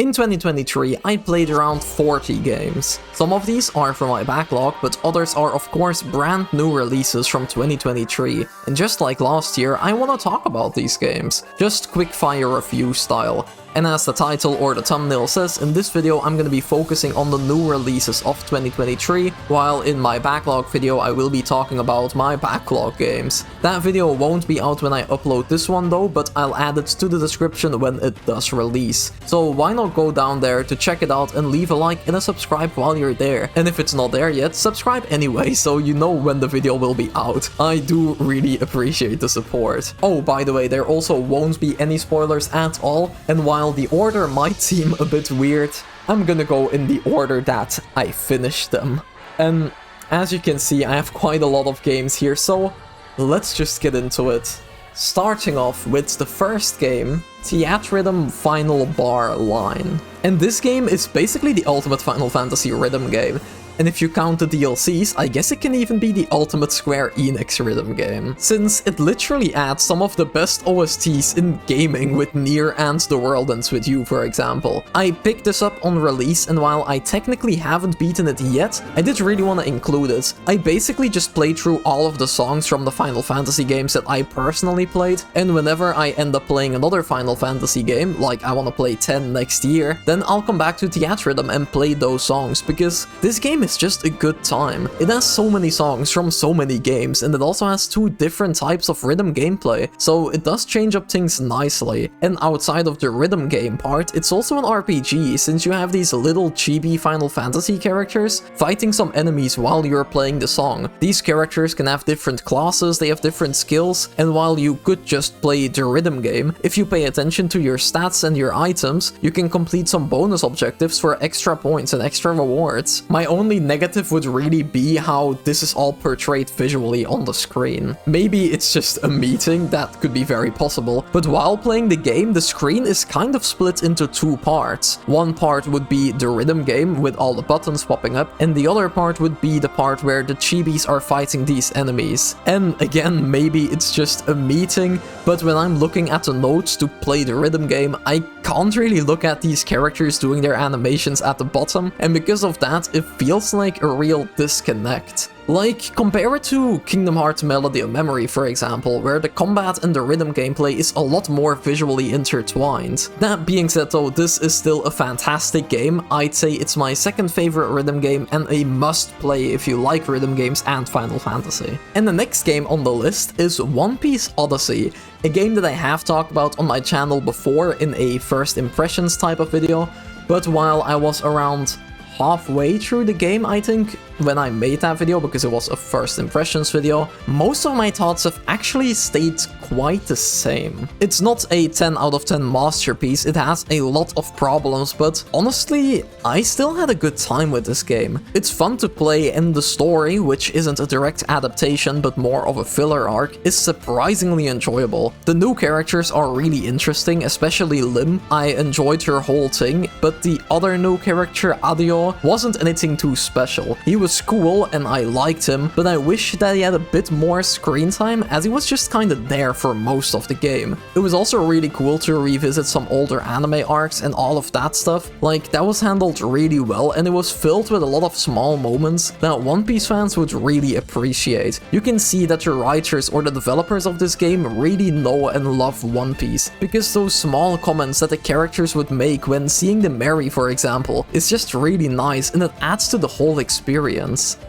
In 2023, I played around 40 games. Some of these are from my backlog, but others are of course brand new releases from 2023. And just like last year, I wanna talk about these games, just quick fire review style. And as the title or the thumbnail says, in this video I'm gonna be focusing on the new releases of 2023, while in my backlog video I will be talking about my backlog games. That video won't be out when I upload this one though, but I'll add it to the description when it does release. So why not go down there to check it out and leave a like and a subscribe while you're there. And if it's not there yet, subscribe anyway so you know when the video will be out. I do really appreciate the support. Oh, by the way, there also won't be any spoilers at all, and while the order might seem a bit weird, I'm gonna go in the order that I finished them. And as you can see, I have quite a lot of games here, so let's just get into it. Starting off with the first game, Theatrhythm Final Bar Line. And this game is basically the ultimate Final Fantasy rhythm game. And if you count the DLCs, I guess it can even be the ultimate Square Enix rhythm game, since it literally adds some of the best OSTs in gaming with Nier and The World Ends With You, for example. I picked this up on release, and while I technically haven't beaten it yet, I did really want to include it. I basically just played through all of the songs from the Final Fantasy games that I personally played, and whenever I end up playing another Final Fantasy game, like I want to play 10 next year, then I'll come back to Theatrhythm and play those songs, because this game is just a good time. It has so many songs from so many games, and it also has two different types of rhythm gameplay, so it does change up things nicely. And outside of the rhythm game part, it's also an RPG, since you have these little chibi Final Fantasy characters fighting some enemies while you're playing the song. These characters can have different classes, they have different skills, and while you could just play the rhythm game, if you pay attention to your stats and your items, you can complete some bonus objectives for extra points and extra rewards. My only negative would really be how this is all portrayed visually on the screen. Maybe it's just a meeting, that could be very possible, but while playing the game, the screen is kind of split into two parts. One part would be the rhythm game with all the buttons popping up, and the other part would be the part where the chibis are fighting these enemies. And again, maybe it's just a meeting, but when I'm looking at the notes to play the rhythm game, I can't really look at these characters doing their animations at the bottom, and because of that, it feels like a real disconnect. Like, compare it to Kingdom Hearts Melody of Memory, for example, where the combat and the rhythm gameplay is a lot more visually intertwined. That being said though, this is still a fantastic game. I'd say it's my second favorite rhythm game and a must play if you like rhythm games and Final Fantasy. And the next game on the list is Piece Odyssey, a game that I have talked about on my channel before in a first impressions type of video, but while I was around halfway through the game, I think, when I made that video, because it was a first impressions video, most of my thoughts have actually stayed quite the same. It's not a 10 out of 10 masterpiece, it has a lot of problems, but honestly, I still had a good time with this game. It's fun to play, and the story, which isn't a direct adaptation but more of a filler arc, is surprisingly enjoyable. The new characters are really interesting, especially Lim. I enjoyed her whole thing, but the other new character, Adio, wasn't anything too special. He was cool and I liked him, but I wish that he had a bit more screen time, as he was just kinda there for most of the game. It was also really cool to revisit some older anime arcs and all of that stuff. Like, that was handled really well, and it was filled with a lot of small moments that One Piece fans would really appreciate. You can see that the writers or the developers of this game really know and love One Piece, because those small comments that the characters would make when seeing them marry, for example, is just really nice, and it adds to the whole experience.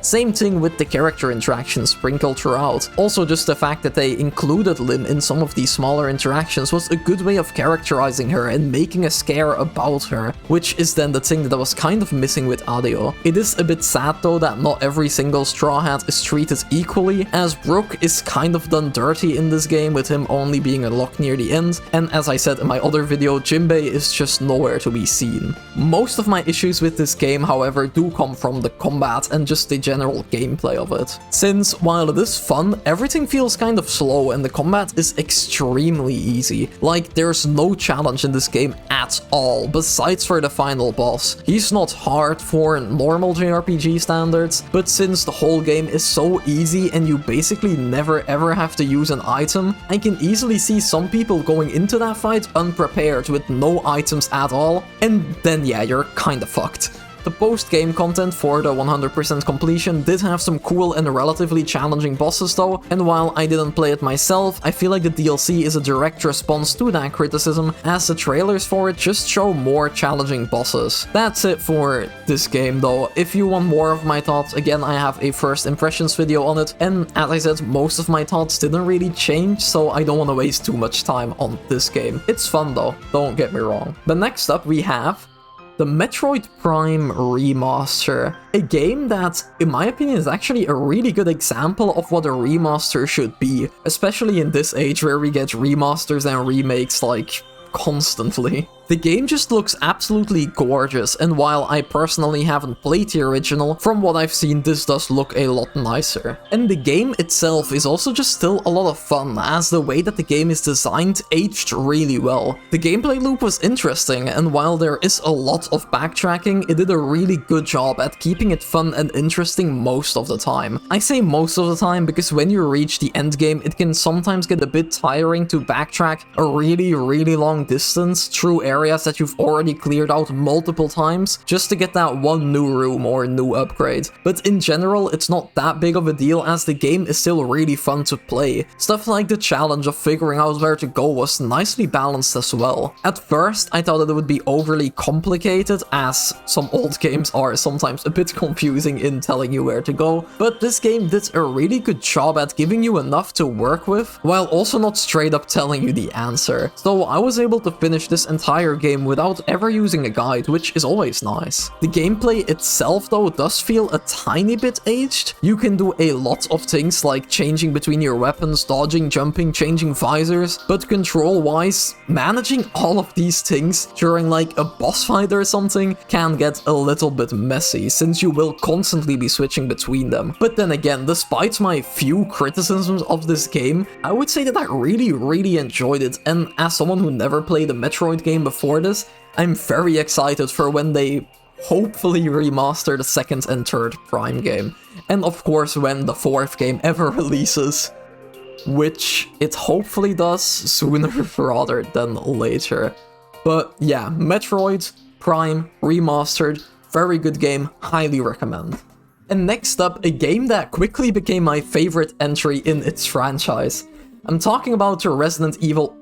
Same thing with the character interactions sprinkled throughout. Also, just the fact that they included Lim in some of these smaller interactions was a good way of characterizing her and making us care about her, which is then the thing that I was kind of missing with Adio. It is a bit sad though that not every single Straw Hat is treated equally, as Brook is kind of done dirty in this game, with him only being unlocked near the end, and as I said in my other video, Jinbei is just nowhere to be seen. Most of my issues with this game, however, do come from the combat and just the general gameplay of it. Since, while it is fun, everything feels kind of slow and the combat combat is extremely easy. Like, there's no challenge in this game at all, besides for the final boss. He's not hard for normal JRPG standards, but since the whole game is so easy and you basically never ever have to use an item, I can easily see some people going into that fight unprepared with no items at all, and then yeah, you're kinda fucked. The post-game content for the 100% completion did have some cool and relatively challenging bosses though, and while I didn't play it myself, I feel like the DLC is a direct response to that criticism, as the trailers for it just show more challenging bosses. That's it for this game though. If you want more of my thoughts, again, I have a first impressions video on it, and as I said, most of my thoughts didn't really change, so I don't want to waste too much time on this game. It's fun though, don't get me wrong. But next up we have the Metroid Prime Remaster, a game that, in my opinion, is actually a really good example of what a remaster should be, especially in this age where we get remasters and remakes like constantly. The game just looks absolutely gorgeous, and while I personally haven't played the original, from what I've seen this does look a lot nicer. And the game itself is also just still a lot of fun, as the way that the game is designed aged really well. The gameplay loop was interesting, and while there is a lot of backtracking, it did a really good job at keeping it fun and interesting most of the time. I say most of the time because when you reach the end game, it can sometimes get a bit tiring to backtrack a really long distance through areas that you've already cleared out multiple times just to get that one new room or new upgrade. But in general, it's not that big of a deal, as the game is still really fun to play. Stuff like the challenge of figuring out where to go was nicely balanced as well. At first, I thought that it would be overly complicated, as some old games are sometimes a bit confusing in telling you where to go, but this game did a really good job at giving you enough to work with, while also not straight up telling you the answer. So I was able to finish this entire game without ever using a guide, which is always nice. The gameplay itself though does feel a tiny bit aged. You can do a lot of things like changing between your weapons, dodging, jumping, changing visors, but control-wise, managing all of these things during like a boss fight or something can get a little bit messy, since you will constantly be switching between them. But then again, despite my few criticisms of this game, I would say that I really enjoyed it, and as someone who never played a Metroid game before this, I'm very excited for when they hopefully remaster the second and third Prime game. And of course when the fourth game ever releases, which it hopefully does sooner rather than later. But yeah, Metroid Prime Remastered, very good game, highly recommend. And next up, a game that quickly became my favorite entry in its franchise. I'm talking about the Resident Evil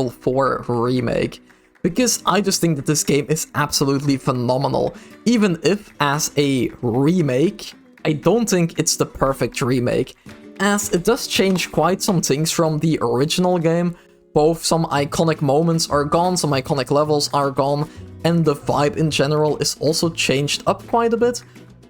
4 remake, because I just think that this game is absolutely phenomenal. Even if, as a remake, I don't think it's the perfect remake, as it does change quite some things from the original game. Both some iconic moments are gone, some iconic levels are gone, and the vibe in general is also changed up quite a bit.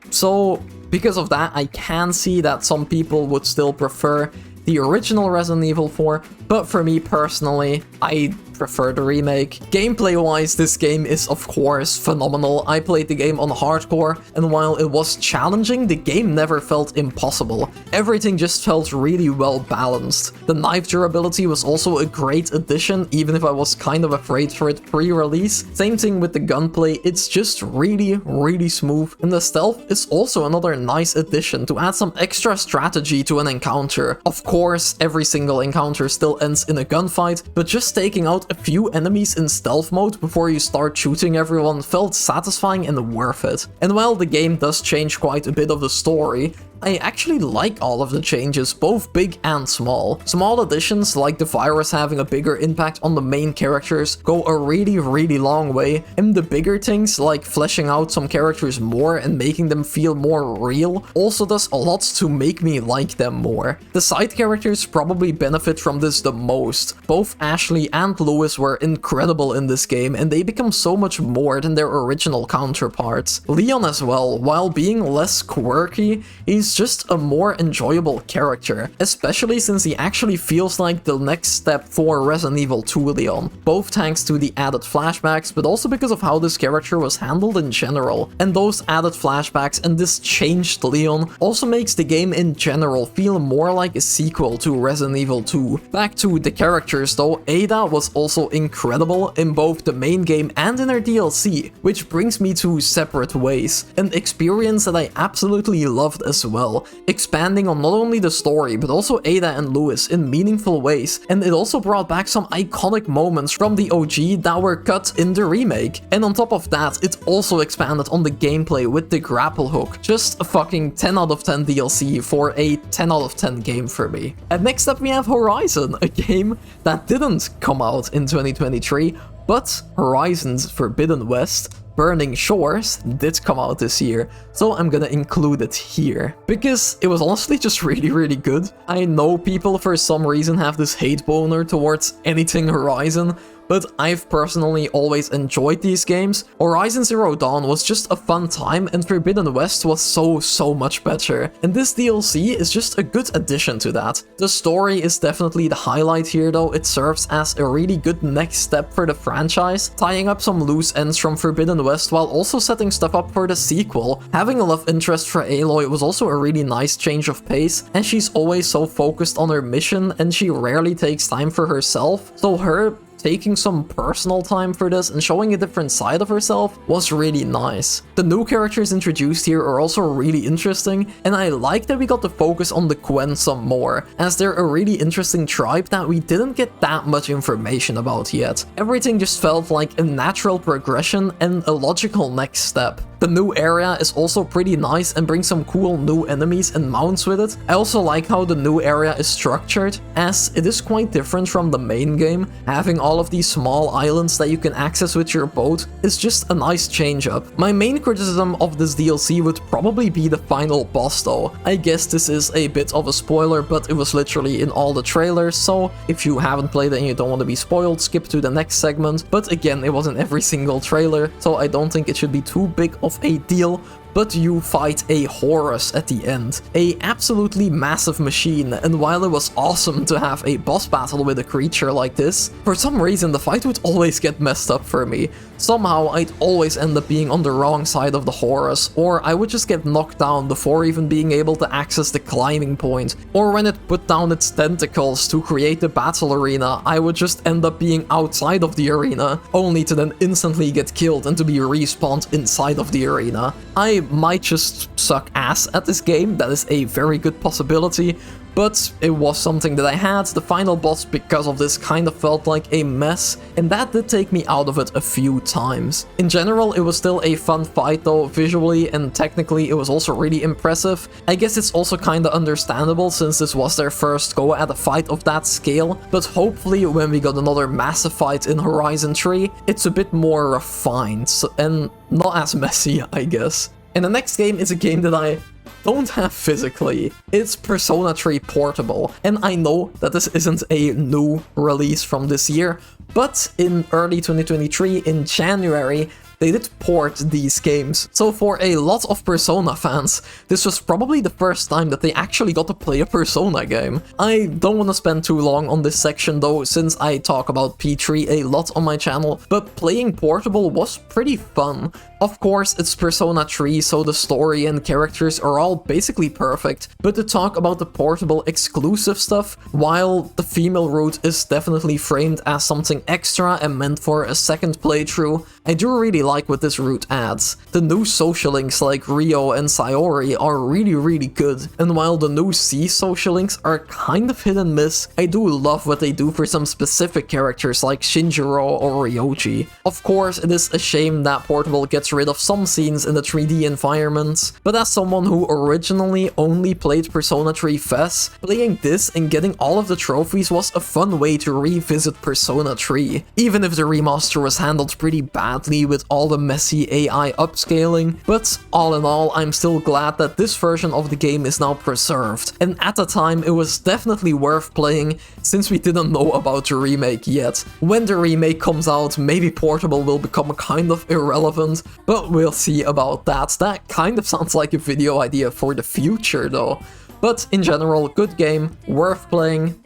So because of that, I can see that some people would still prefer the original Resident Evil 4, but for me personally, I prefer the remake. Gameplay-wise, this game is of course phenomenal. I played the game on hardcore, and while it was challenging, the game never felt impossible. Everything just felt really well balanced. The knife durability was also a great addition, even if I was kind of afraid for it pre-release. Same thing with the gunplay, it's just really smooth. And the stealth is also another nice addition to add some extra strategy to an encounter. Of course, every single encounter still ends in a gunfight, but just taking out a few enemies in stealth mode before you start shooting everyone felt satisfying and worth it. And while the game does change quite a bit of the story, I actually like all of the changes, both big and small. Small additions, like the virus having a bigger impact on the main characters, go a really long way, and the bigger things, like fleshing out some characters more and making them feel more real, also does a lot to make me like them more. The side characters probably benefit from this the most. Both Ashley and Louis were incredible in this game, and they become so much more than their original counterparts. Leon as well, while being less quirky, he's is just a more enjoyable character, especially since he actually feels like the next step for Resident Evil 2 Leon, both thanks to the added flashbacks, but also because of how this character was handled in general. And those added flashbacks and this changed Leon also makes the game in general feel more like a sequel to Resident Evil 2. Back to the characters though, Ada was also incredible in both the main game and in her DLC, which brings me to Separate Ways, an experience that I absolutely loved as well, expanding on not only the story but also Ada and Louis in meaningful ways, and it also brought back some iconic moments from the OG that were cut in the remake. And on top of that, it also expanded on the gameplay with the grapple hook. Just a fucking 10 out of 10 DLC for a 10 out of 10 game for me. And next up we have Horizon, a game that didn't come out in 2023, but Horizon's Forbidden West Burning Shores did come out this year, so I'm gonna include it here, because it was honestly just really good. I know people for some reason have this hate boner towards anything Horizon, but I've personally always enjoyed these games. Horizon Zero Dawn was just a fun time, and Forbidden West was so much better. And this DLC is just a good addition to that. The story is definitely the highlight here though. It serves as a really good next step for the franchise, tying up some loose ends from Forbidden West while also setting stuff up for the sequel. Having a love interest for Aloy was also a really nice change of pace, and she's always so focused on her mission and she rarely takes time for herself, so her taking some personal time for this and showing a different side of herself was really nice. The new characters introduced here are also really interesting, and I like that we got to focus on the Quen some more, as they're a really interesting tribe that we didn't get that much information about yet. Everything just felt like a natural progression and a logical next step. The new area is also pretty nice and brings some cool new enemies and mounts with it. I also like how the new area is structured, as it is quite different from the main game. Having all of these small islands that you can access with your boat is just a nice change up. My main criticism of this DLC would probably be the final boss though. I guess this is a bit of a spoiler, but it was literally in all the trailers, so if you haven't played it and you don't want to be spoiled, skip to the next segment. But again, it was in every single trailer, so I don't think it should be too big of a deal. But you fight a Horus at the end, a absolutely massive machine, and while it was awesome to have a boss battle with a creature like this, for some reason the fight would always get messed up for me. Somehow I'd always end up being on the wrong side of the Horus, or I would just get knocked down before even being able to access the climbing point, or when it put down its tentacles to create the battle arena, I would just end up being outside of the arena, only to then instantly get killed and to be respawned inside of the arena. I might just suck ass at this game, that is a very good possibility, but it was something that I had. The final boss, because of this, kind of felt like a mess, and that did take me out of it a few times. In general, it was still a fun fight though, visually and technically it was also really impressive. I guess it's also kinda understandable since this was their first go at a fight of that scale, but hopefully when we got another massive fight in Horizon 3, it's a bit more refined and not as messy, I guess. And the next game is a game that I don't have physically. It's Persona 3 Portable, and I know that this isn't a new release from this year, but in early 2023, in January, they did port these games. So for a lot of Persona fans, this was probably the first time that they actually got to play a Persona game. I don't want to spend too long on this section though, since I talk about P3 a lot on my channel, but playing Portable was pretty fun. Of course, it's Persona 3, so the story and characters are all basically perfect, but to talk about the Portable exclusive stuff, while the female route is definitely framed as something extra and meant for a second playthrough, I do really like what this route adds. The new social links like Ryo and Sayori are really good, and while the new C social links are kind of hit and miss, I do love what they do for some specific characters like Shinjiro or Ryoji. Of course, it is a shame that Portable gets rid of some scenes in the 3D environments, but as someone who originally only played Persona 3 FES, playing this and getting all of the trophies was a fun way to revisit Persona 3. Even if the remaster was handled pretty badly with all all the messy AI upscaling, but all in all, I'm still glad that this version of the game is now preserved. And at the time, it was definitely worth playing, since we didn't know about the remake yet. When the remake comes out, maybe portable will become kind of irrelevant, but we'll see about that. That kind of sounds like a video idea for the future though. But in general, good game, worth playing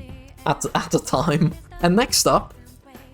at the time. And next up,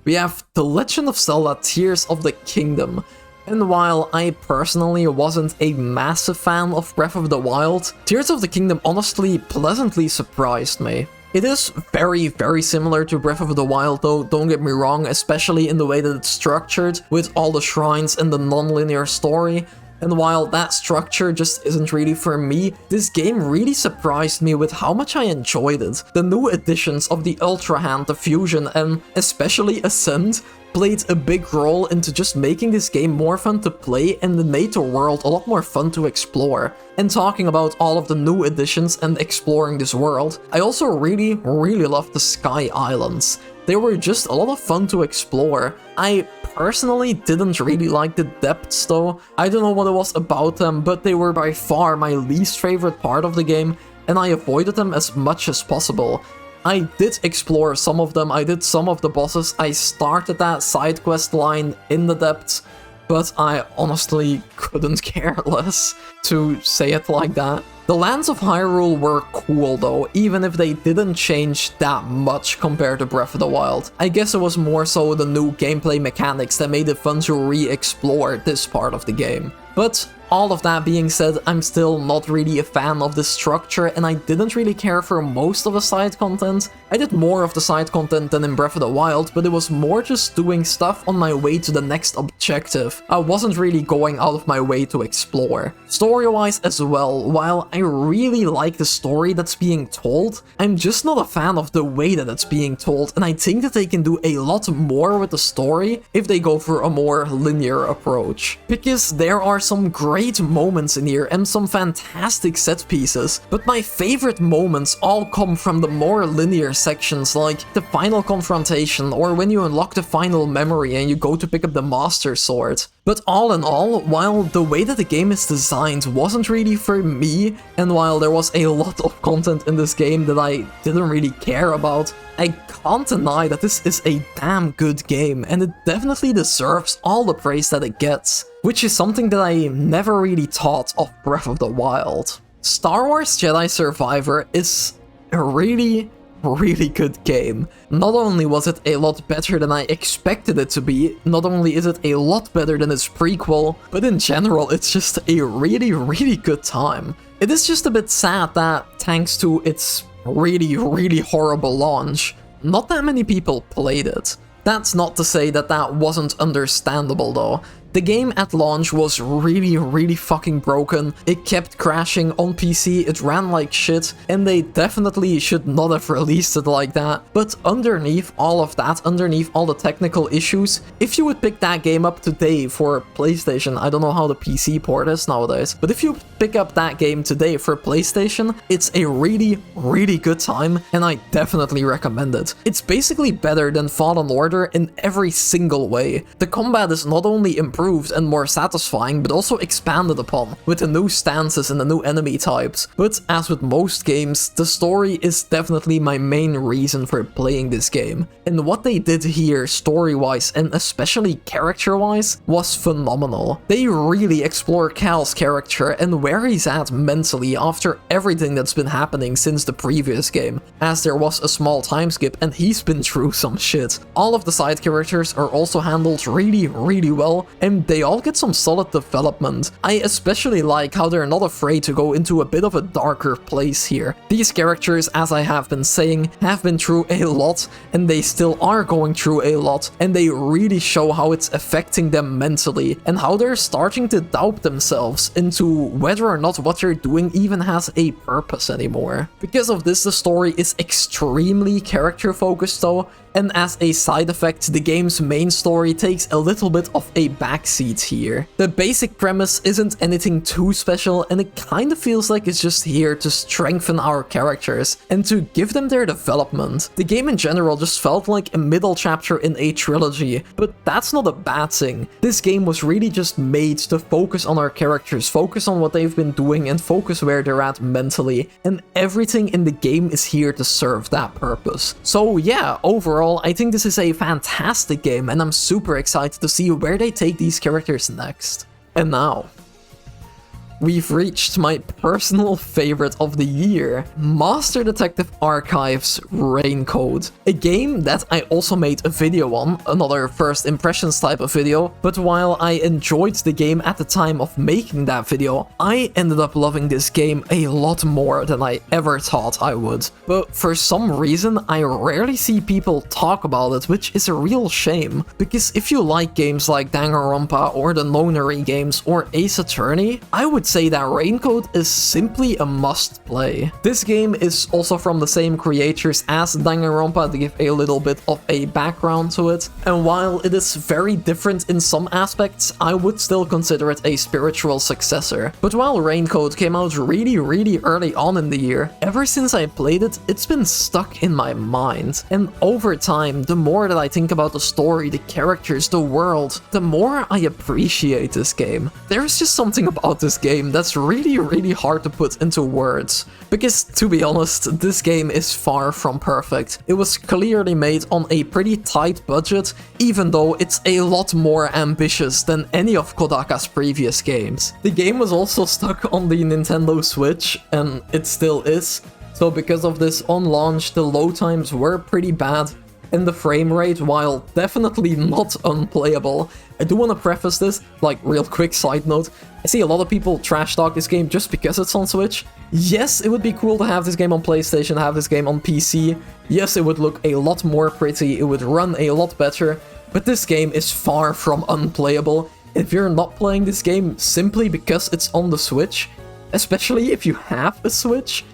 we have The Legend of Zelda Tears of the Kingdom. And while I personally wasn't a massive fan of Breath of the Wild, Tears of the Kingdom honestly pleasantly surprised me. It is very, very similar to Breath of the Wild though, don't get me wrong, especially in the way that it's structured, with all the shrines and the non-linear story. And while that structure just isn't really for me, this game really surprised me with how much I enjoyed it. The new additions of the Ultra Hand, the Fusion, and especially Ascend played a big role into just making this game more fun to play and it made the world a lot more fun to explore. And talking about all of the new additions and exploring this world, I also really loved the Sky Islands. They were just a lot of fun to explore. I personally didn't really like the depths though. I don't know what it was about them, but they were by far my least favorite part of the game, and I avoided them as much as possible. I did explore some of them, I did some of the bosses, I started that side quest line in the depths, but I honestly couldn't care less, to say it like that. The lands of Hyrule were cool though, even if they didn't change that much compared to Breath of the Wild. I guess it was more so the new gameplay mechanics that made it fun to re-explore this part of the game. But all of that being said, I'm still not really a fan of the structure, and I didn't really care for most of the side content. I did more of the side content than in Breath of the Wild, but it was more just doing stuff on my way to the next objective. I wasn't really going out of my way to explore. Story-wise as well, while I really like the story that's being told, I'm just not a fan of the way that it's being told, and I think that they can do a lot more with the story if they go for a more linear approach. Because there are some great moments in here and some fantastic set pieces, but my favorite moments all come from the more linear sections, like the final confrontation or when you unlock the final memory and you go to pick up the Master Sword. But all in all, while the way that the game is designed wasn't really for me, and while there was a lot of content in this game that I didn't really care about, I can't deny that this is a damn good game, and it definitely deserves all the praise that it gets, which is something that I never really thought of Breath of the Wild. Star Wars Jedi Survivor is a really good game. Not only was it a lot better than I expected it to be, not only is it a lot better than its prequel, but in general it's just a really good time. It is just a bit sad that, thanks to its really horrible launch, not that many people played it. That's not to say that that wasn't understandable though. The game at launch was really fucking broken, it kept crashing on PC, it ran like shit, and they definitely should not have released it like that. But underneath all of that, underneath all the technical issues, if you would pick that game up today for PlayStation, I don't know how the PC port is nowadays, but if you pick up that game today for PlayStation, it's a really good time, and I definitely recommend it. It's basically better than Fallen Order in every single way. The combat is not only improved and more satisfying, but also expanded upon, with the new stances and the new enemy types. But as with most games, the story is definitely my main reason for playing this game. And what they did here, story-wise and especially character-wise, was phenomenal. They really explore Cal's character and where he's at mentally after everything that's been happening since the previous game, as there was a small time skip and he's been through some shit. All of the side characters are also handled really well, and they all get some solid development. I especially like how they're not afraid to go into a bit of a darker place here. These characters, as I have been saying, have been through a lot, and they still are going through a lot, and they really show how it's affecting them mentally, and how they're starting to doubt themselves into whether or not what they're doing even has a purpose anymore. Because of this, the story is extremely character focused though, and as a side effect, the game's main story takes a little bit of a backseat here. The basic premise isn't anything too special, and it kind of feels like it's just here to strengthen our characters and to give them their development. The game in general just felt like a middle chapter in a trilogy, but that's not a bad thing. This game was really just made to focus on our characters, focus on what they've been doing, and focus where they're at mentally, and everything in the game is here to serve that purpose. So yeah, overall, I think this is a fantastic game, and I'm super excited to see where they take these characters next. And now, we've reached my personal favorite of the year, Master Detective Archives RAINCODE. A game that I also made a video on, another first impressions type of video, but while I enjoyed the game at the time of making that video, I ended up loving this game a lot more than I ever thought I would. But for some reason, I rarely see people talk about it, which is a real shame, because if you like games like Danganronpa or the Nonary games or Ace Attorney, I would say that RAINCODE is simply a must play. This game is also from the same creators as Danganronpa to give a little bit of a background to it, and while it is very different in some aspects, I would still consider it a spiritual successor. But while RAINCODE came out really early on in the year, ever since I played it, it's been stuck in my mind. And over time, the more that I think about the story, the characters, the world, the more I appreciate this game. There's just something about this game that's really hard to put into words. Because, to be honest, this game is far from perfect. It was clearly made on a pretty tight budget, even though it's a lot more ambitious than any of Kodaka's previous games. The game was also stuck on the Nintendo Switch, and it still is. So because of this, on launch, the load times were pretty bad, and the frame rate, while definitely not unplayable. I do want to preface this, like, real quick side note. I see a lot of people trash talk this game just because it's on Switch. Yes, it would be cool to have this game on PlayStation, have this game on PC. Yes, it would look a lot more pretty, it would run a lot better, but this game is far from unplayable. If you're not playing this game simply because it's on the Switch, especially if you have a Switch,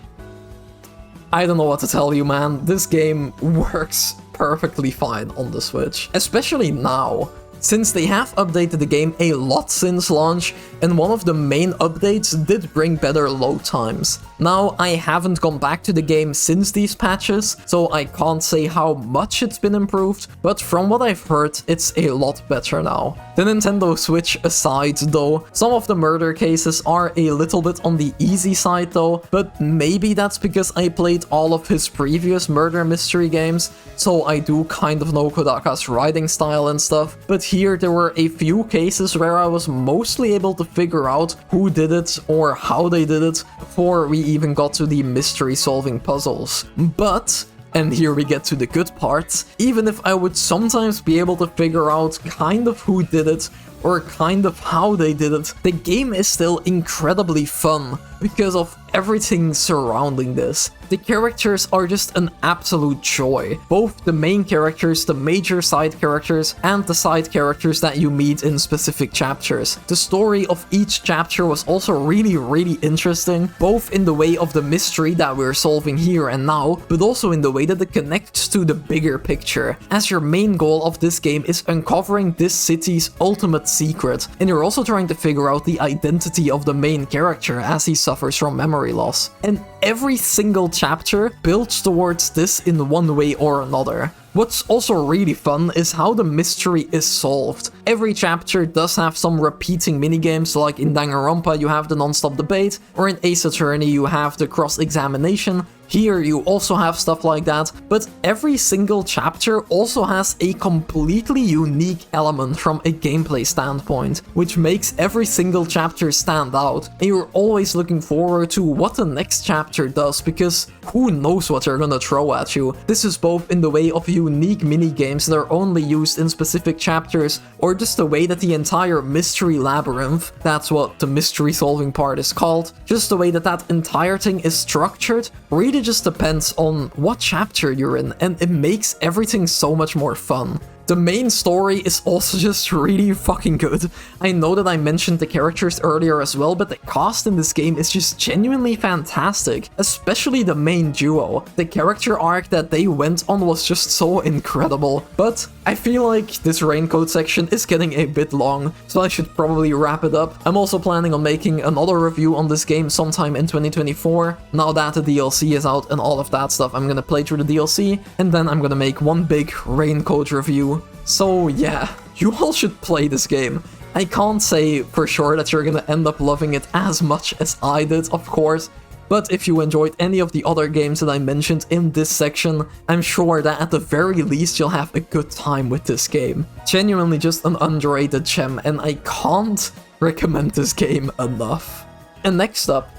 I don't know what to tell you, man. This game works perfectly fine on the Switch, especially now, since they have updated the game a lot since launch, and one of the main updates did bring better load times. Now, I haven't gone back to the game since these patches, so I can't say how much it's been improved, but from what I've heard, it's a lot better now. The Nintendo Switch aside though, some of the murder cases are a little bit on the easy side though, but maybe that's because I played all of his previous murder mystery games, so I do kind of know Kodaka's writing style and stuff, but here there were a few cases where I was mostly able to figure out who did it or how they did it before we even got to the mystery solving puzzles. But, and here we get to the good part, even if I would sometimes be able to figure out kind of who did it or kind of how they did it, the game is still incredibly fun because of everything surrounding this. The characters are just an absolute joy. Both the main characters, the major side characters, and the side characters that you meet in specific chapters. The story of each chapter was also really interesting, both in the way of the mystery that we're solving here and now, but also in the way that it connects to the bigger picture, as your main goal of this game is uncovering this city's ultimate secret, and you're also trying to figure out the identity of the main character as he suffers from memory loss. And every single chapter builds towards this in one way or another. What's also really fun is how the mystery is solved. Every chapter does have some repeating minigames, like in Danganronpa you have the non-stop debate, or in Ace Attorney you have the cross-examination. Here you also have stuff like that, but every single chapter also has a completely unique element from a gameplay standpoint, which makes every single chapter stand out, and you're always looking forward to what the next chapter does, because who knows what they're gonna throw at you. This is both in the way of unique mini-games that are only used in specific chapters, or just the way that the entire mystery labyrinth, that's what the mystery solving part is called, just the way that that entire thing is structured, really just depends on what chapter you're in, and it makes everything so much more fun. The main story is also just really fucking good. I know that I mentioned the characters earlier as well, but the cast in this game is just genuinely fantastic, especially the main duo. The character arc that they went on was just so incredible, but I feel like this RAINCODE section is getting a bit long, so I should probably wrap it up. I'm also planning on making another review on this game sometime in 2024. Now that the DLC is out and all of that stuff, I'm gonna play through the DLC, and then I'm gonna make one big RAINCODE review. So yeah, you all should play this game. I can't say for sure that you're gonna end up loving it as much as I did, of course, but if you enjoyed any of the other games that I mentioned in this section, I'm sure that at the very least you'll have a good time with this game. Genuinely just an underrated gem, and I can't recommend this game enough. And next up,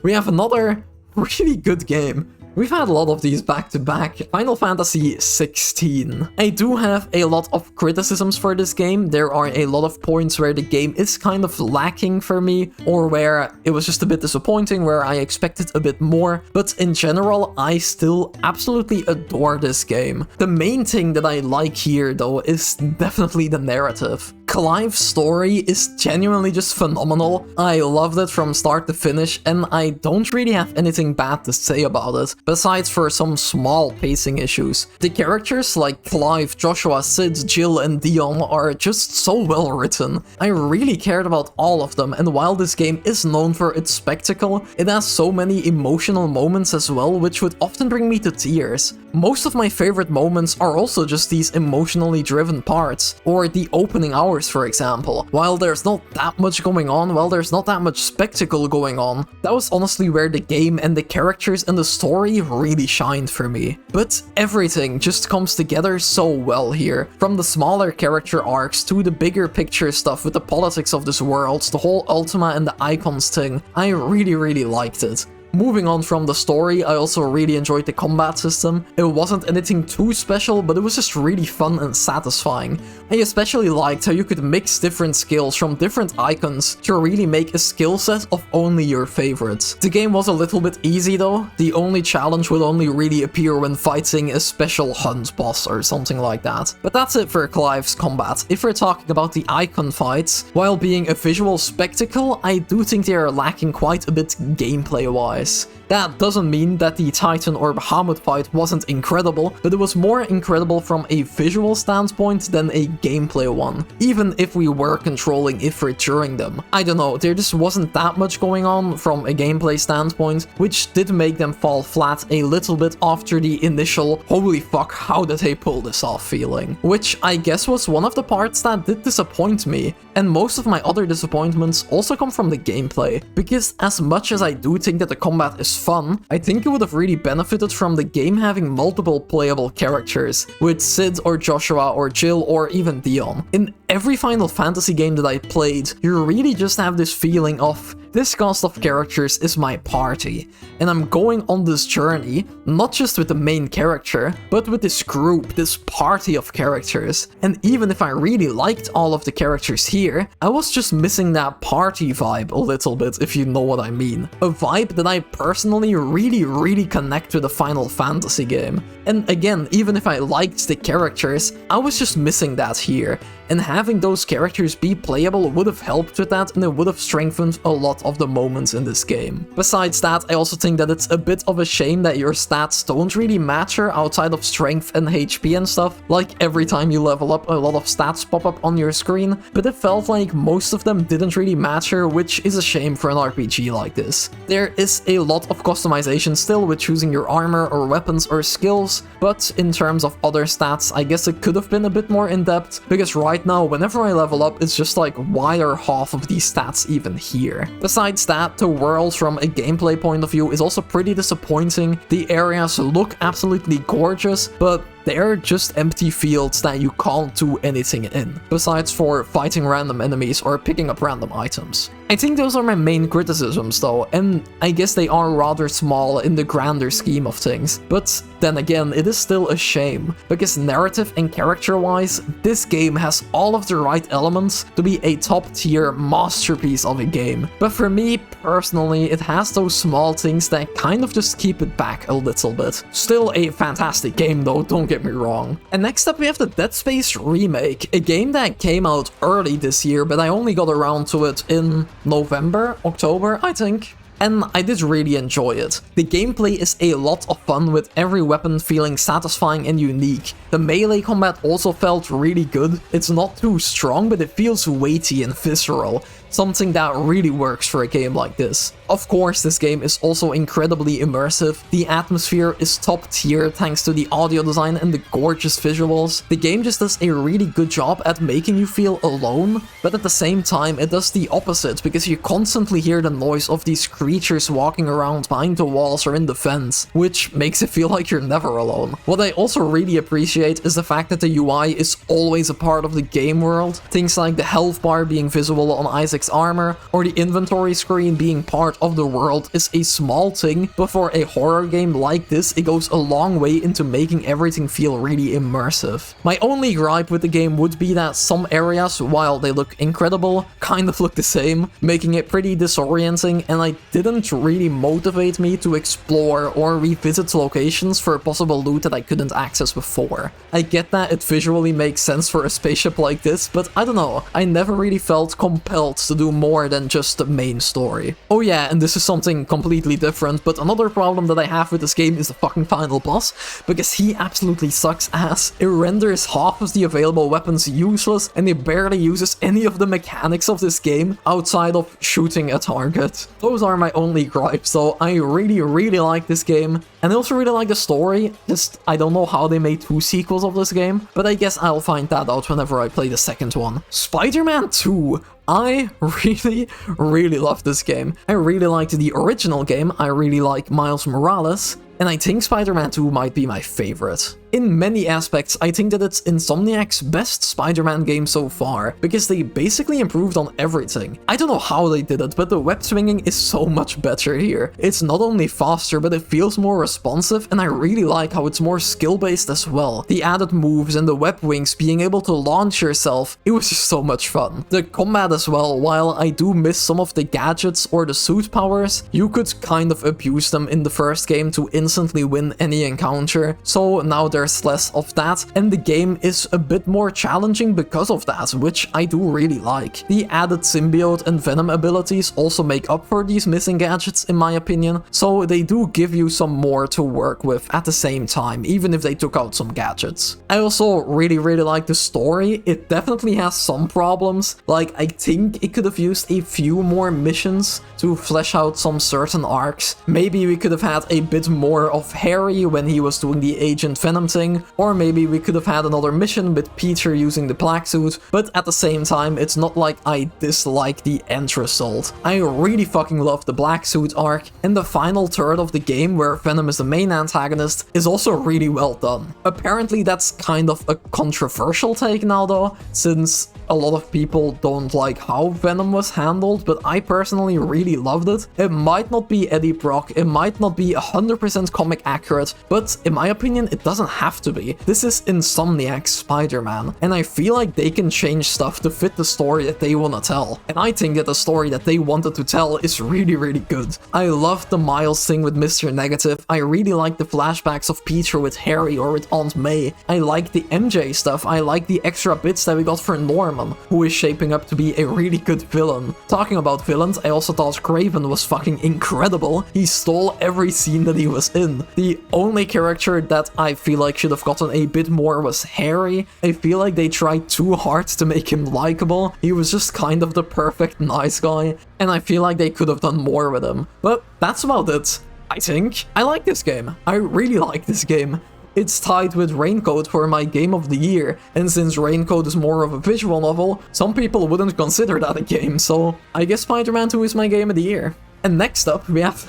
we have another really good game. We've had a lot of these back-to-back. Final Fantasy XVI. I do have a lot of criticisms for this game. There are a lot of points where the game is kind of lacking for me, or where it was just a bit disappointing, where I expected a bit more, but in general, I still absolutely adore this game. The main thing that I like here, though, is definitely the narrative. Clive's story is genuinely just phenomenal. I loved it from start to finish, and I don't really have anything bad to say about it, besides for some small pacing issues. The characters like Clive, Joshua, Sid, Jill, and Dion are just so well written. I really cared about all of them, and while this game is known for its spectacle, it has so many emotional moments as well, which would often bring me to tears. Most of my favorite moments are also just these emotionally driven parts, or the opening hours, for example. While there's not that much going on, while there's not that much spectacle going on, that was honestly where the game and the characters and the story really shined for me. But everything just comes together so well here. From the smaller character arcs to the bigger picture stuff with the politics of this world, the whole Ultima and the icons thing, I really liked it. Moving on from the story, I also really enjoyed the combat system. It wasn't anything too special, but it was just really fun and satisfying. I especially liked how you could mix different skills from different icons to really make a skill set of only your favorites. The game was a little bit easy though. The only challenge would only really appear when fighting a special hunt boss or something like that. But that's it for Clive's combat. If we're talking about the icon fights, while being a visual spectacle, I do think they are lacking quite a bit gameplay-wise. That doesn't mean that the Titan or Bahamut fight wasn't incredible, but it was more incredible from a visual standpoint than a gameplay one, even if we were controlling Ifrit during them. I don't know, there just wasn't that much going on from a gameplay standpoint, which did make them fall flat a little bit after the initial holy fuck, how did they pull this off feeling, which I guess was one of the parts that did disappoint me. And most of my other disappointments also come from the gameplay, because as much as I do think that the combat is fun, I think it would have really benefited from the game having multiple playable characters, with Sid or Joshua or Jill or even Dion. In every Final Fantasy game that I played, you really just have this feeling of, this cast of characters is my party, and I'm going on this journey, not just with the main character, but with this group, this party of characters. And even if I really liked all of the characters here, I was just missing that party vibe a little bit, if you know what I mean. A vibe that I personally really connect with a Final Fantasy game. And again, even if I liked the characters, I was just missing that here. And having those characters be playable would have helped with that, and it would have strengthened a lot of the moments in this game. Besides that, I also think that it's a bit of a shame that your stats don't really matter outside of strength and HP and stuff. Like every time you level up, a lot of stats pop up on your screen, but it felt like most of them didn't really matter, which is a shame for an RPG like this. There is a lot of customization still with choosing your armor or weapons or skills, but in terms of other stats, I guess it could have been a bit more in-depth, because right now, whenever I level up, it's just like, why are half of these stats even here? Besides that, the world from a gameplay point of view is also pretty disappointing. The areas look absolutely gorgeous, but they're just empty fields that you can't do anything in, besides for fighting random enemies or picking up random items. I think those are my main criticisms though, and I guess they are rather small in the grander scheme of things. But then again, it is still a shame, because narrative and character-wise, this game has all of the right elements to be a top-tier masterpiece of a game. But for me, personally, it has those small things that kind of just keep it back a little bit. Still a fantastic game though, don't get get me wrong. And next up we have the Dead Space Remake, a game that came out early this year, but I only got around to it in November, October, I think. And I did really enjoy it. The gameplay is a lot of fun, with every weapon feeling satisfying and unique. The melee combat also felt really good. It's not too strong, but it feels weighty and visceral, something that really works for a game like this. Of course, this game is also incredibly immersive. The atmosphere is top tier thanks to the audio design and the gorgeous visuals. The game just does a really good job at making you feel alone, but at the same time it does the opposite, because you constantly hear the noise of these creatures walking around behind the walls or in the fence, which makes it feel like you're never alone. What I also really appreciate is the fact that the UI is always a part of the game world. Things like the health bar being visible on Isaac's armor, or the inventory screen being part of the world is a small thing, but for a horror game like this, it goes a long way into making everything feel really immersive. My only gripe with the game would be that some areas, while they look incredible, kind of look the same, making it pretty disorienting, and it didn't really motivate me to explore or revisit locations for possible loot that I couldn't access before. I get that it visually makes sense for a spaceship like this, but I don't know, I never really felt compelled to do more than just the main story. Oh yeah, and this is something completely different, but another problem that I have with this game is the fucking final boss, because he absolutely sucks ass. It renders half of the available weapons useless, and it barely uses any of the mechanics of this game outside of shooting a target. Those are my only gripes, so I really like this game, and I also really like the story. Just, I don't know how they made 2 sequels of this game, but I guess I'll find that out whenever I play the second one. Spider-Man 2. I really love this game. I really liked the original game, I really like Miles Morales, and I think Spider-Man 2 might be my favorite. In many aspects, I think that it's Insomniac's best Spider-Man game so far, because they basically improved on everything. I don't know how they did it, but the web swinging is so much better here. It's not only faster, but it feels more responsive, and I really like how it's more skill-based as well. The added moves and the web wings, being able to launch yourself, it was just so much fun. The combat as well, while I do miss some of the gadgets or the suit powers, you could kind of abuse them in the first game to instantly win any encounter, so now there's less of that, and the game is a bit more challenging because of that, which I do really like. The added symbiote and venom abilities also make up for these missing gadgets in my opinion, so they do give you some more to work with at the same time, even if they took out some gadgets. I also really like the story. It definitely has some problems, like I think it could have used a few more missions to flesh out some certain arcs. Maybe we could have had a bit more of Harry when he was doing the Agent Venom thing, or maybe we could have had another mission with Peter using the black suit, but at the same time, it's not like I dislike the end result. I really fucking love the black suit arc, and the final third of the game, where Venom is the main antagonist, is also really well done. Apparently that's kind of a controversial take now though, since a lot of people don't like how Venom was handled, but I personally really loved it. It might not be Eddie Brock, it might not be 100% comic accurate, but in my opinion, it doesn't have to be. This is Insomniac's Spider-Man, and I feel like they can change stuff to fit the story that they want to tell. And I think that the story that they wanted to tell is really good. I loved the Miles thing with Mr. Negative. I really like the flashbacks of Peter with Harry or with Aunt May. I like the MJ stuff. I like the extra bits that we got for Norman, who is shaping up to be a really good villain. Talking about villains, I also thought Kraven was fucking incredible. He stole every scene that he was in. The only character that I feel like should have gotten a bit more was Harry. I feel like they tried too hard to make him likable. He was just kind of the perfect nice guy, and I feel like they could have done more with him. But that's about it, I think. I like this game. I really like this game. It's tied with RAINCODE for my game of the year, and since RAINCODE is more of a visual novel, some people wouldn't consider that a game, so I guess Spider-Man 2 is my game of the year. And next up, we have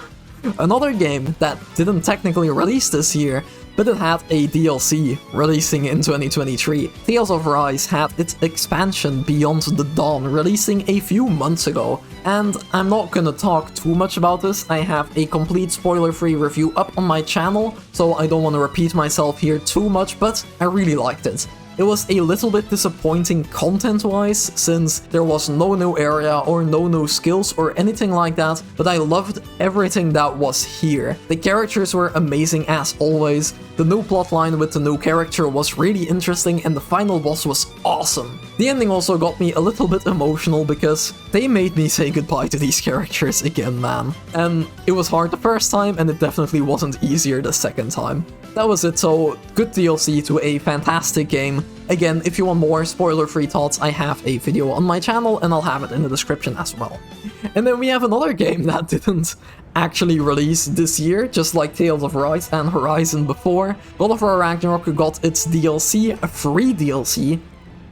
another game that didn't technically release this year, but it had a DLC releasing in 2023. Tales of Rise had its expansion Beyond the Dawn releasing a few months ago, and I'm not gonna talk too much about this. I have a complete spoiler-free review up on my channel, so I don't want to repeat myself here too much, but I really liked it. It was a little bit disappointing content-wise, since there was no new area or no new skills or anything like that, but I loved everything that was here. The characters were amazing as always, the new plotline with the new character was really interesting, and the final boss was awesome. The ending also got me a little bit emotional because they made me say goodbye to these characters again, man. And it was hard the first time, and it definitely wasn't easier the second time. That was it, so good DLC to a fantastic game. Again, if you want more spoiler-free thoughts, I have a video on my channel and I'll have it in the description as well. And then we have another game that didn't actually release this year, just like Tales of Arise and Horizon before. God of War Ragnarok got its DLC, a free DLC,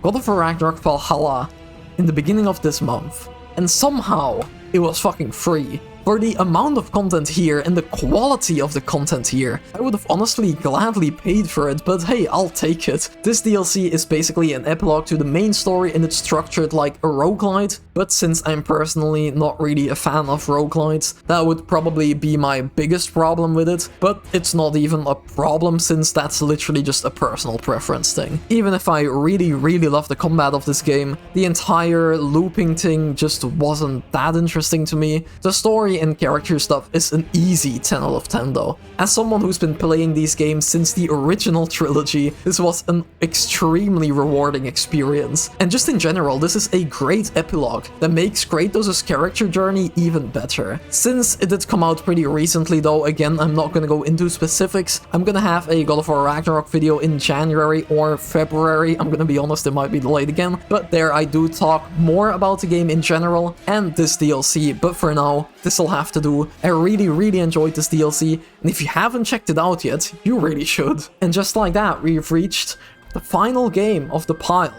God of War Ragnarok Valhalla, in the beginning of this month. And somehow, it was fucking free. For the amount of content here and the quality of the content here, I would have honestly gladly paid for it, but hey, I'll take it. This DLC is basically an epilogue to the main story and it's structured like a roguelite, but since I'm personally not really a fan of roguelites, that would probably be my biggest problem with it, but it's not even a problem since that's literally just a personal preference thing. Even if I really love the combat of this game, the entire looping thing just wasn't that interesting to me. The story and character stuff is an easy 10 out of 10 though. As someone who's been playing these games since the original trilogy, this was an extremely rewarding experience. And just in general, this is a great epilogue that makes Kratos' character journey even better. Since it did come out pretty recently though, again, I'm not gonna go into specifics. I'm gonna have a God of War Ragnarok video in January or February. I'm gonna be honest, it might be delayed again, but there I do talk more about the game in general and this DLC, but for now, this will have to do. I really enjoyed this DLC, and if you haven't checked it out yet, you really should. And just like that, we've reached the final game of the pile,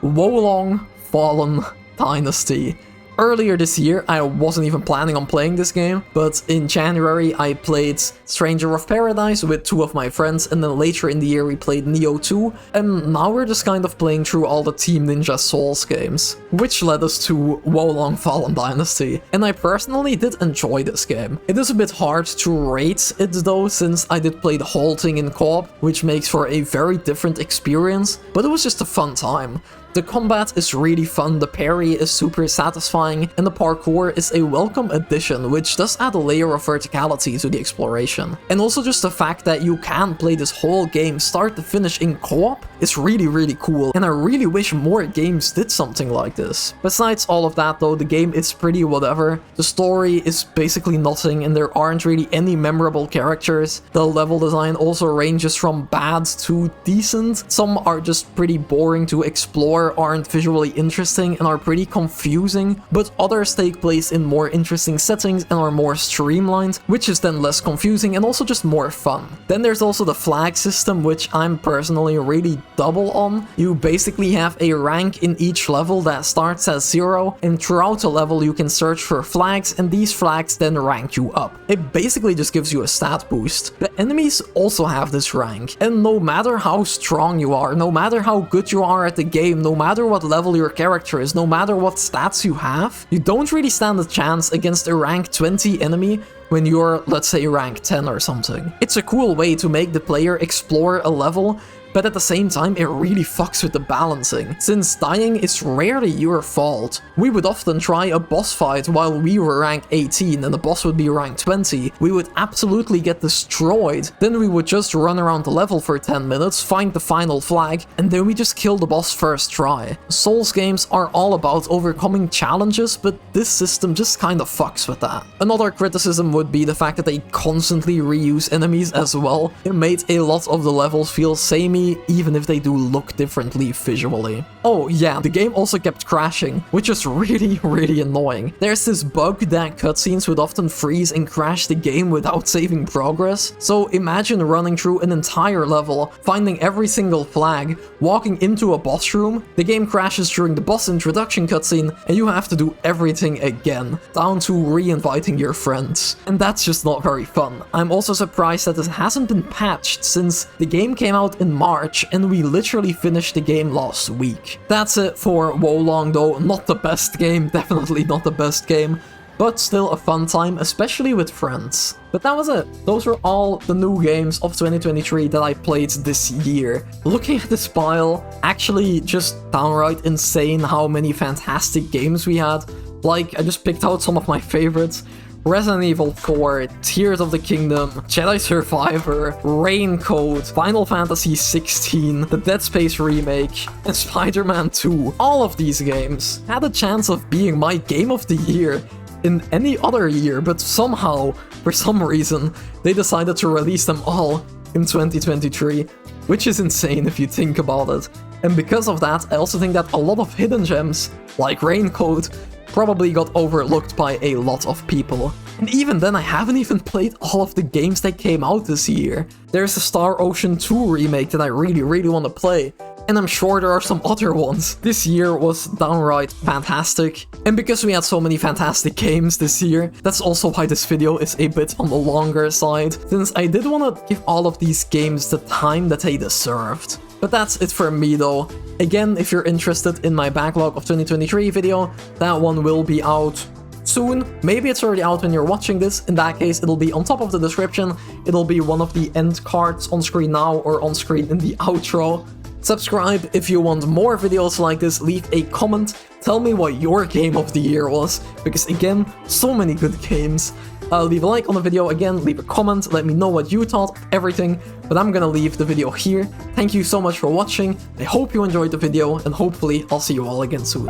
Wo Long Fallen Dynasty. Earlier this year, I wasn't even planning on playing this game, but in January I played Stranger of Paradise with 2 of my friends, and then later in the year we played Nioh 2, and now we're just kind of playing through all the Team Ninja Souls games, which led us to Wo Long Fallen Dynasty, and I personally did enjoy this game. It is a bit hard to rate it though, since I did play the whole thing in co-op, which makes for a very different experience, but it was just a fun time. The combat is really fun, the parry is super satisfying, and the parkour is a welcome addition, which does add a layer of verticality to the exploration. And also just the fact that you can play this whole game start to finish in co-op is really cool, and I really wish more games did something like this. Besides all of that though, the game is pretty whatever. The story is basically nothing, and there aren't really any memorable characters. The level design also ranges from bad to decent. Some are just pretty boring to explore, aren't visually interesting, and are pretty confusing, but others take place in more interesting settings and are more streamlined, which is then less confusing and also just more fun. Then there's also the flag system, which I'm personally really double on. You basically have a rank in each level that starts at 0, and throughout the level you can search for flags, and these flags then rank you up. It basically just gives you a stat boost. The enemies also have this rank, and no matter how strong you are, no matter how good you are at the game, no matter what level your character is, no matter what stats you have, you don't really stand a chance against a rank 20 enemy when you're, let's say, rank 10 or something. It's a cool way to make the player explore a level, but at the same time it really fucks with the balancing. Since dying is rarely your fault, we would often try a boss fight while we were rank 18 and the boss would be rank 20, we would absolutely get destroyed, then we would just run around the level for 10 minutes, find the final flag, and then we just kill the boss first try. Souls games are all about overcoming challenges, but this system just kind of fucks with that. Another criticism would be the fact that they constantly reuse enemies as well. It made a lot of the levels feel samey, even if they do look differently visually. Oh yeah, the game also kept crashing, which is really annoying. There's this bug that cutscenes would often freeze and crash the game without saving progress. So imagine running through an entire level, finding every single flag, walking into a boss room, the game crashes during the boss introduction cutscene, and you have to do everything again, down to re-inviting your friends. And that's just not very fun. I'm also surprised that this hasn't been patched since the game came out in March, and we literally finished the game last week. That's it for Wo Long though, not the best game, definitely not the best game, but still a fun time, especially with friends. But that was it. Those were all the new games of 2023 that I played this year. Looking at this pile, actually just downright insane how many fantastic games we had. Like, I just picked out some of my favorites. Resident Evil 4, Tears of the Kingdom, Jedi Survivor, RAINCODE, Final Fantasy XVI, the Dead Space remake, and Spider-Man 2. All of these games had a chance of being my game of the year in any other year, but somehow, for some reason, they decided to release them all in 2023, which is insane if you think about it. And because of that, I also think that a lot of hidden gems, like RAINCODE, probably got overlooked by a lot of people. And even then, I haven't even played all of the games that came out this year. There's a Star Ocean 2 remake that I really want to play, and I'm sure there are some other ones. This year was downright fantastic, and because we had so many fantastic games this year, that's also why this video is a bit on the longer side, since I did want to give all of these games the time that they deserved. But that's it for me though. Again, if you're interested in my backlog of 2023 video, that one will be out soon. Maybe it's already out when you're watching this. In that case, it'll be on top of the description. It'll be one of the end cards on screen now or on screen in the outro. Subscribe if you want more videos like this, leave a comment, tell me what your game of the year was, because again, so many good games. Leave a like on the video, again, leave a comment, let me know what you thought of everything, but I'm gonna leave the video here. Thank you so much for watching, I hope you enjoyed the video, and hopefully I'll see you all again soon.